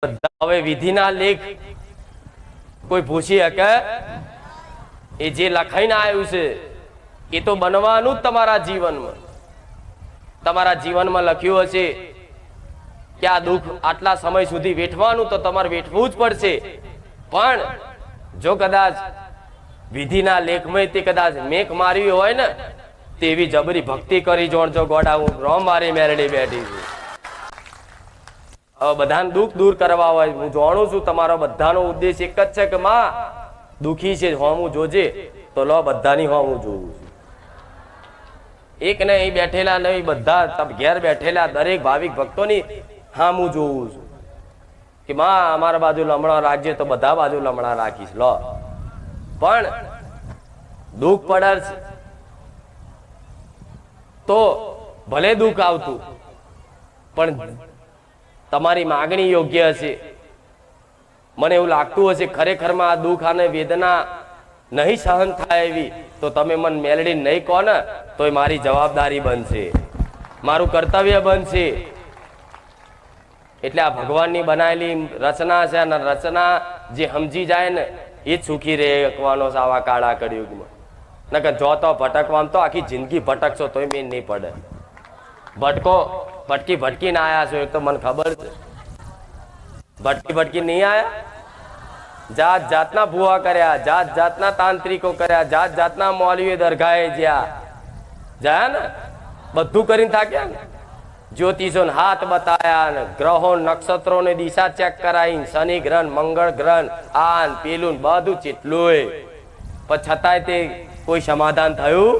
હવે વિધિના લેખ કોઈ પૂછી શકે? એ જે લખાઈને આવ્યું છે એ તો બનવાનું જ તમારા જીવનમાં. તમારા જીવનમાં લખ્યું હશે કે આ દુઃખ આટલા સમય સુધી વેઠવાનું, તો તમારે વેઠવું જ પડશે. પણ જો કદાચ વિધિના લેખમાં તે કદાચ મેક માર્યું હોય ને, તેવી જબરી ભક્તિ કરી જોણજો ગોડા, હું રોમ મારી મેરડી બેઠી છું. હવે બધાને દુઃખ દૂર કરવા હોય, હું જાણું છું તમારો બધાનો ઉદ્દેશ એક જ છે કે માં દુઃખી છે હોમું જોજે, તો લો બધાની હોમું જોવું છું. એક ને અહીં બેઠેલા નહીં, બધા ઘેર બેઠેલા દરેક ભાવિક ભક્તોની હામું જોવું છું કે માં અમારા બાજુ લમણા રાખજે, તો બધા બાજુ લમણા રાખીશ. લો પણ દુઃખ પડે તો ભલે દુઃખ આવતું, પણ તમારી માગણી યોગ્ય હશે. મને એવું લાગતું હશે ખરેખરમાં આ દુઃખ અને વેદના નહીં સહન થાય એવી, તો તમે મને મેલડી નહીં કહો ને, તોય મારી જવાબદારી બનશે, મારું કર્તવ્ય બનશે. એટલે આ ભગવાનની બનાવેલી રચના છે, અને રચના જે સમજી જાય ને એ જ સુખી રહેવાનો છે આવા કાળા કળિયુગમાં. નકર જો તો ભટકવામાં તો આખી જિંદગી ભટકશો તોય મેં નહીં પડે. ભટકી ના આયા છો એક તો મને ખબર છે. ભટકી નહીં આયા, જાત જાતના ભૂવા કર્યા, જાત જાતના તાંત્રિકો કર્યા, જાત જાતના મૌલવીઓ દરગાહે જ્યાં ને બધું કરીને થાક્યા ને. જ્યોતિષો હાથ બતાયા ને, ગ્રહો નક્ષત્રો ને દિશા ચેક કરાવી, શનિ ગ્રહ મંગળ ગ્રહ આન પેલું બધું ચેટલું, પણ છતાંય તે કોઈ સમાધાન થયું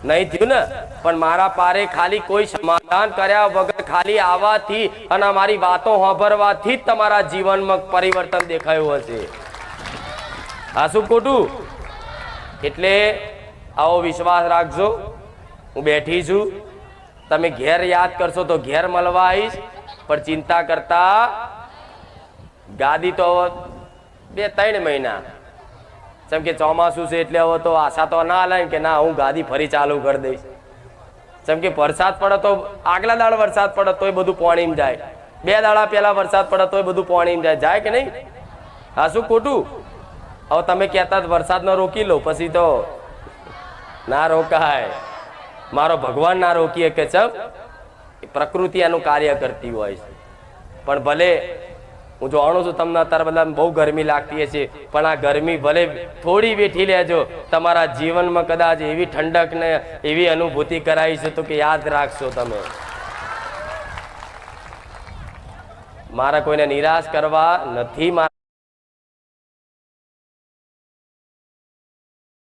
નહીં થયું ને. પણ મારા પારે ખાલી કોઈ સમાધાન કર્યા વગર ખાલી આવવાથી અને મારી વાતો સાંભળવાથી જ તમારા જીવનમાં પરિવર્તન દેખાયું હશે. આ શું ખોટું? એટલે આવો વિશ્વાસ રાખજો, હું બેઠી છું. તમે ઘેર યાદ કરશો તો ઘેર મળવા આવીશ, પણ ચિંતા કરતા ગાદી તો 2-3 મહિના, જેમ કે ચોમાસું છે એટલે હવે તો આશા તો ના લે કે ના હું ગાદી ફરી ચાલુ કરી દઈશ. જેમ કે વરસાદ પડે તો આગલા દાડ વરસાદ પડે તોય બધું પાણીમાં જાય, 2 દાડા પહેલા વરસાદ પડે તોય બધું પાણીમાં જાય કે નહીં? હા શું ખોટું? હવે તમે કહેતા વરસાદ ન રોકી લો, પછી તો ના રોકાય. મારો ભગવાન ના રોકીએ કે ચમ પ્રકૃતિ એનું કાર્ય કરતી હોય છે. પણ ભલે હું જાણું છું તમને અત્યારે બધા બહુ ગરમી લાગતી હશે, પણ આ ગરમી ભલે થોડી વેઠી લેજો, તમારા જીવનમાં કદાચ એવી ઠંડક ને એવી અનુભૂતિ કરાવી છે તો કે યાદ રાખશો તમે. મારા કોઈને નિરાશ કરવા નથી.